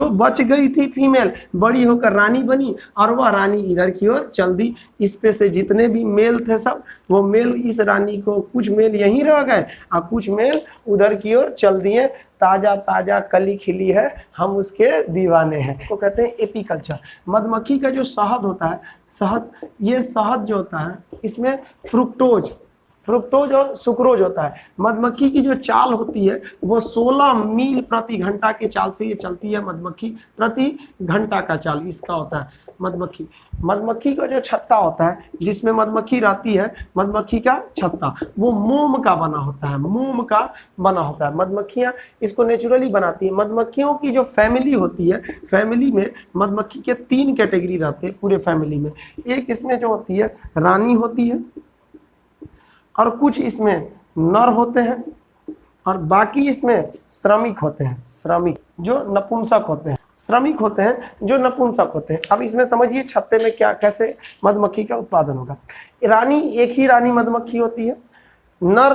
जो बच गई थी फीमेल बड़ी होकर रानी बनी और वह रानी इधर की ओर चल दी। इस पे से जितने भी मेल थे सब वो मेल इस रानी को, कुछ मेल यहीं रह गए और कुछ मेल उधर की ओर चल दिए। ताजा ताजा कली खिली है हम उसके दीवाने हैं, को कहते हैं एपीकल्चर। मधुमक्खी का जो शहद होता है, शहद, ये शहद जो होता है इसमें फ्रुक्टोज और सुक्रोज होता है। मधुमक्खी की जो चाल होती है वो 16 मील प्रति घंटा के चाल से ये चलती है। मधुमक्खी प्रति घंटा का चाल इसका होता है। मधुमक्खी का जो छत्ता होता है जिसमें मधुमक्खी रहती है, मधुमक्खी का छत्ता वो मोम का बना होता है। मधुमक्खियां इसको नेचुरली बनाती है। मधुमक्खियों की जो फैमिली होती है, फैमिली में मधुमक्खी के 3 कैटेगरी रहते हैं पूरे फैमिली में। एक इसमें जो होती है रानी होती है और कुछ इसमें नर होते हैं और बाकी इसमें श्रमिक होते हैं, श्रमिक जो नपुंसक होते हैं, श्रमिक होते हैं जो नपुंसक होते हैं। अब इसमें समझिए छत्ते में क्या, कैसे मधुमक्खी का उत्पादन होगा। रानी, एक ही रानी मधुमक्खी होती है, नर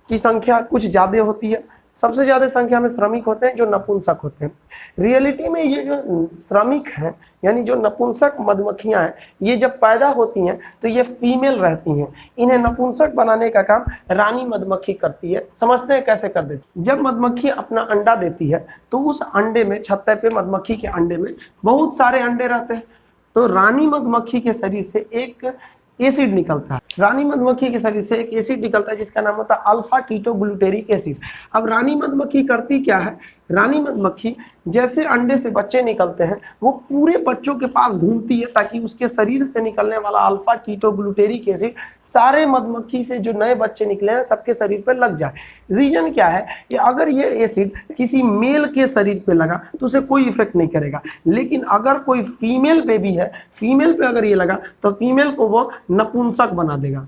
की संख्या कुछ ज्यादा होती है, सबसे ज्यादा संख्या में श्रमिक होते हैं जो नपुंसक होते हैं। रियलिटी में ये जो श्रमिक हैं यानी जो नपुंसक मधुमक्खियां हैं, ये जब पैदा होती हैं तो ये फीमेल रहती हैं। इन्हें नपुंसक बनाने का काम रानी मधुमक्खी करती है। समझते हैं कैसे कर देती। जब मधुमक्खी अपना अंडा देती है तो उस अंडे में, छत्ते पे मधुमक्खी के अंडे में बहुत सारे अंडे रहते हैं। तो रानी मधुमक्खी के शरीर से एक एसिड निकलता है। रानी मधुमक्खी के शरीर से एक एसिड निकलता है जिसका नाम होता है अल्फा कीटोग्लूटेरिक एसिड। अब रानी मधुमक्खी करती क्या है, रानी मधुमक्खी जैसे अंडे से बच्चे निकलते हैं वो पूरे बच्चों के पास घूमती है ताकि उसके शरीर से निकलने वाला अल्फा कीटोग्लूटेरिक एसिड सारे मधुमक्खी से जो नए बच्चे निकले हैं सबके शरीर पर लग जाए। रीजन क्या है कि अगर ये एसिड किसी मेल के शरीर पे लगा तो उसे कोई इफेक्ट नहीं करेगा, लेकिन अगर कोई फीमेल पे भी है, फीमेल पे अगर ये लगा तो फीमेल को वो नपुंसक बना देगा।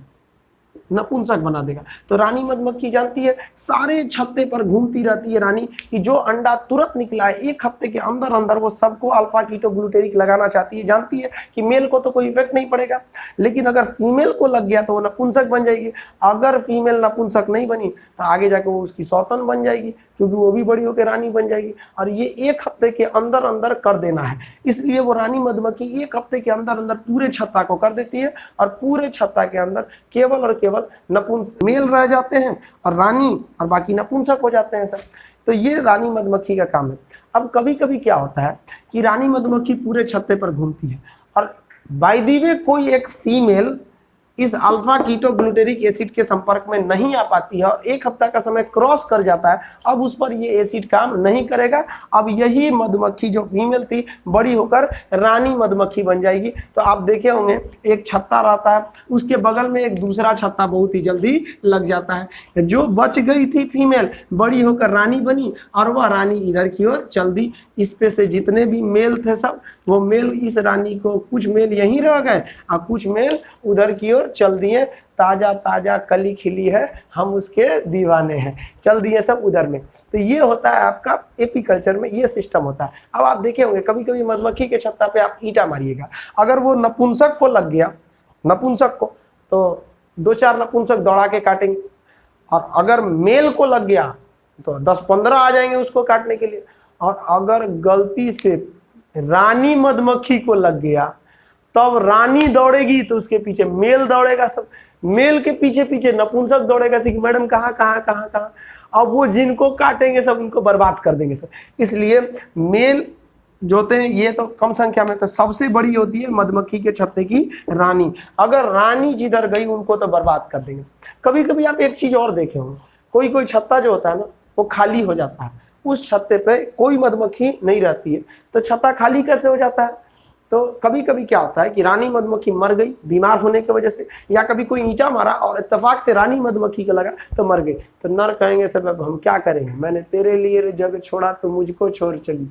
तो रानी मधुमक्खी जानती है, सारे छत्ते पर घूमती रहती है रानी कि जो अंडा तुरंत निकला है 1 हफ्ते के अंदर अंदर वो सबको अल्फा कीटोग्लूटेरिक लगाना चाहती है। जानती है कि मेल को तो कोई इफेक्ट नहीं पड़ेगा, लेकिन अगर फीमेल को लग गया तो वो नपुंसक बन जाएगी। अगर फीमेल नपुंसक नहीं बनी तो आगे जाकर वो उसकी सौतन बन जाएगी, क्योंकि वो भी बड़ी होकर रानी बन जाएगी। और ये 1 हफ्ते के अंदर अंदर कर देना है, इसलिए वो रानी मधुमक्खी 1 हफ्ते के अंदर अंदर पूरे छत्ता को कर देती है और पूरे छत्ता के अंदर केवल और केवल नपुंसक मेल रह जाते हैं और रानी और बाकी नपुंसक हो जाते हैं सब। तो ये रानी मधुमक्खी का काम है। अब कभी कभी क्या होता है कि रानी मधुमक्खी पूरे छत्ते पर घूमती है और बाय द वे कोई एक फीमेल इस अल्फा कीटोग्लूटेरिक एसिड के संपर्क में नहीं आ पाती है और 1 हफ्ता का समय क्रॉस कर जाता है। अब उस पर ये एसिड काम नहीं करेगा। अब यही मधुमक्खी जो फीमेल थी बड़ी होकर रानी मधुमक्खी बन जाएगी। तो आप देखे होंगे एक छत्ता रहता है, उसके बगल में एक दूसरा छत्ता बहुत ही जल्दी लग जाता है। जो बच गई थी फीमेल बड़ी होकर रानी बनी और वह रानी इधर की ओर चल दी। इस पे से जितने भी मेल थे सब वो मेल इस रानी को, कुछ मेल यहीं रह गए और कुछ मेल उधर की ओर चल दिए। ताजा ताजा कली खिली है हम उसके दीवाने हैं, चल दिए सब उधर में। तो ये होता है आपका एपीकल्चर में, ये सिस्टम होता है। अब आप देखे होंगे कभी कभी मधुमक्खी के छत्ता पे आप ईंटा मारिएगा, अगर वो नपुंसक को लग गया, नपुंसक को, तो 2-4 नपुंसक दौड़ा के काटेंगे, और अगर मेल को लग गया तो 10-15 आ जाएंगे उसको काटने के लिए। और अगर गलती से रानी मधुमक्खी को लग गया तब रानी दौड़ेगी तो उसके पीछे मेल दौड़ेगा, सब मेल के पीछे पीछे नपुंसक दौड़ेगा कि मैडम कहाँ कहाँ कहाँ कहाँ। अब वो जिनको काटेंगे सब उनको बर्बाद कर देंगे सब। इसलिए मेल जो होते हैं ये तो कम संख्या में, तो सबसे बड़ी होती है मधुमक्खी के छत्ते की रानी। अगर रानी जिधर गई उनको तो बर्बाद कर देंगे। कभी कभी आप एक चीज और देखे होंगे, कोई कोई छत्ता जो होता है ना वो खाली हो जाता है, उस छत्ते पे कोई मधुमक्खी नहीं रहती है, तो छत्ता खाली कैसे हो जाता है। तो कभी कभी क्या होता है कि रानी मधुमक्खी मर गई बीमार होने की वजह से, या कभी कोई ईंटा मारा और इत्तेफाक से रानी मधुमक्खी को लगा तो मर गई। तो नर कहेंगे सब अब हम क्या करेंगे, मैंने तेरे लिए जग छोड़ा तो मुझको छोड़ चली,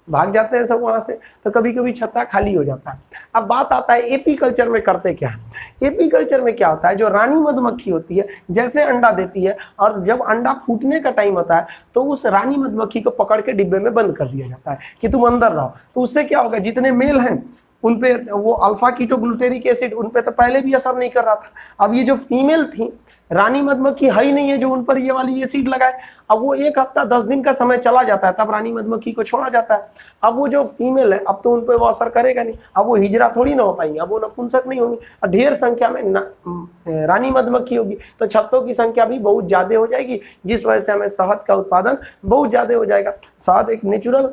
भाग जाते हैं सब वहां से। तो कभी कभी छत्ता खाली हो जाता है। अब बात आता है एपीकल्चर में करते क्या है। एपीकल्चर में क्या होता है, जो रानी मधुमक्खी होती है जैसे अंडा देती है और जब अंडा फूटने का टाइम होता है तो उस रानी मधुमक्खी को पकड़ के डिब्बे में बंद कर दिया जाता है कि तुम अंदर रहो। तो उससे क्या होगा, जितने मेल हैं उन पे वो अल्फा कीटोग्लूटेरिक एसिड उन पे तो पहले भी असर नहीं कर रहा था। अब ये जो फीमेल थी रानी मधुमक्खी है ही नहीं है जो उन पर ये वाली एसिड लगाए। अब वो 1 हफ्ता 10 दिन का समय चला जाता है, तब रानी मधुमक्खी को छोड़ा जाता है। अब वो जो फीमेल है अब तो उन पर वो असर करेगा नहीं, अब वो हिजरा थोड़ी ना हो पाएंगे, अब वो नपुंसक नहीं होंगी, और ढेर संख्या में रानी मधुमक्खी होगी तो छत्तों की संख्या भी बहुत ज्यादा हो जाएगी, जिस वजह से हमें शहद का उत्पादन बहुत ज्यादा हो जाएगा। शहद एक नेचुरल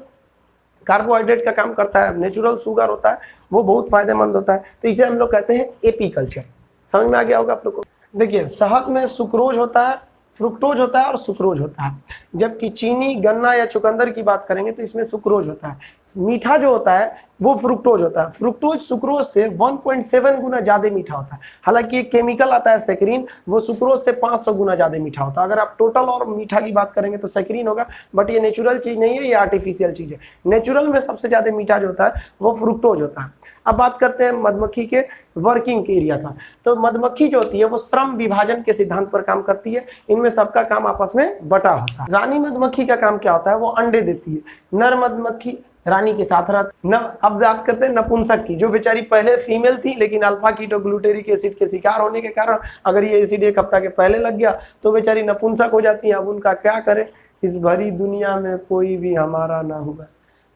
कार्बोहाइड्रेट का काम करता है, नेचुरल शुगर होता है, वो बहुत फायदेमंद होता है, तो इसे हम लोग कहते हैं एपीकल्चर। समझ में आ गया होगा आप लोग को। देखिए शहद में सुक्रोज होता है, फ्रुक्टोज होता है और सुक्रोज होता है, जबकि चीनी, गन्ना या चुकंदर की बात करेंगे तो इसमें सुक्रोज होता है। मीठा जो होता है वो फ्रुक्टोज होता है। फ्रुक्टोज सुक्रोज से 1.7 गुना ज्यादा मीठा होता है। हालांकि एक केमिकल आता है सेक्रीन, वो सुक्रोज से 500 गुना ज्यादा मीठा होता है। अगर आप टोटल और मीठा की बात करेंगे तो सेक्रीन होगा, बट ये नेचुरल चीज नहीं है, ये आर्टिफिशियल चीज है। नेचुरल में सबसे ज्यादा मीठा जो होता है वो फ्रुक्टोज होता है। अब बात करते हैं मधुमक्खी के वर्किंग के एरिया का। तो मधुमक्खी जो होती है वो श्रम विभाजन के सिद्धांत पर काम करती है, इनमें सबका काम आपस में बटा होता है। रानी मधुमक्खी का काम क्या होता है, वो अंडे देती है। नर मधुमक्खी रानी के साथ रहती है। अब बात करते हैं नपुंसक की, जो बेचारी पहले फीमेल थी लेकिन अल्फा कीटोग्लूटेरिक एसिड के शिकार होने के कारण अगर ये एसिड 1 हफ्ता के पहले लग गया तो बेचारी नपुंसक हो जाती है। अब उनका क्या करें, इस भरी दुनिया में कोई भी हमारा ना हुआ,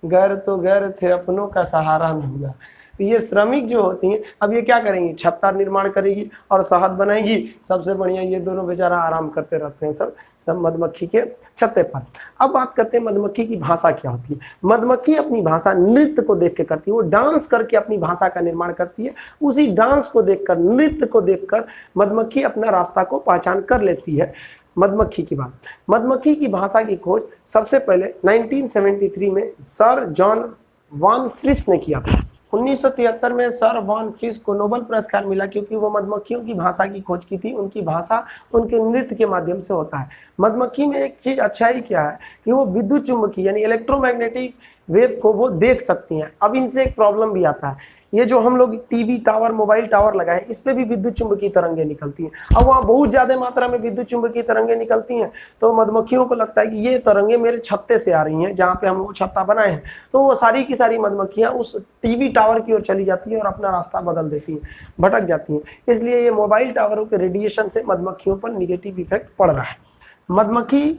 घर तो घर थे अपनों का सहारा न हुआ। ये श्रमिक जो होती हैं अब ये क्या करेंगी, छत्ता निर्माण करेगी और शहद बनाएगी। सबसे बढ़िया ये दोनों बेचारा आराम करते रहते हैं सब मधुमक्खी के छत्ते पर। अब बात करते हैं मधुमक्खी की भाषा क्या होती है। मधुमक्खी अपनी भाषा नृत्य को देख के करती है, वो डांस करके अपनी भाषा का निर्माण करती है। उसी डांस को देखकर, नृत्य को देखकर मधुमक्खी अपना रास्ता को पहचान कर लेती है। मधुमक्खी की बात, मधुमक्खी की भाषा की खोज सबसे पहले 1973 में सर जॉन वॉन फ्रिस ने किया था। 1973 में सर वॉन फ्रिस को नोबेल पुरस्कार मिला क्योंकि वो मधुमक्खियों की भाषा की खोज की थी। उनकी भाषा उनके नृत्य के माध्यम से होता है। मधुमक्खी में एक चीज अच्छाई क्या है कि वो विद्युत चुम्बकीय यानी इलेक्ट्रोमैग्नेटिक वेव को वो देख सकती हैं। अब इनसे एक प्रॉब्लम भी आता है, ये जो हम लोग टीवी टावर, मोबाइल टावर लगाए, इस पे भी विद्युत चुम्बकीय तरंगें निकलती हैं। अब वहाँ बहुत ज्यादा मात्रा में विद्युत चुम्बकीय तरंगें निकलती हैं, तो मधुमक्खियों को लगता है कि ये तरंगें मेरे छत्ते से आ रही हैं, जहाँ पे हम लोग छत्ता बनाए हैं। तो वो सारी की सारी मधुमक्खियाँ उस टीवी टावर की ओर चली जाती हैं और अपना रास्ता बदल देती हैं, भटक जाती हैं। इसलिए ये मोबाइल टावरों के रेडिएशन से मधुमक्खियों पर निगेटिव इफेक्ट पड़ रहा है। मधुमक्खी,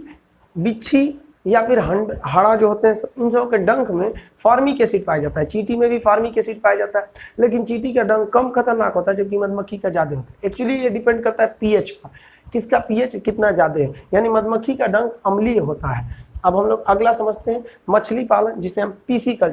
बिच्छी या फिर हड़ा जो होते हैं, इन सबों के डंक में फॉर्मिक एसिड पाया जाता है। चींटी में भी फॉर्मिक एसिड पाया जाता है, लेकिन चींटी का डंक कम खतरनाक होता है जबकि मधुमक्खी का ज्यादा होता है। एक्चुअली ये डिपेंड करता है पीएच पर, किसका पीएच कितना ज्यादा है, यानी मधुमक्खी का डंक अम्लीय होता है। अब हम लोग अगला समझते हैं मछली पालन, जिसे हम पीसी कल्चर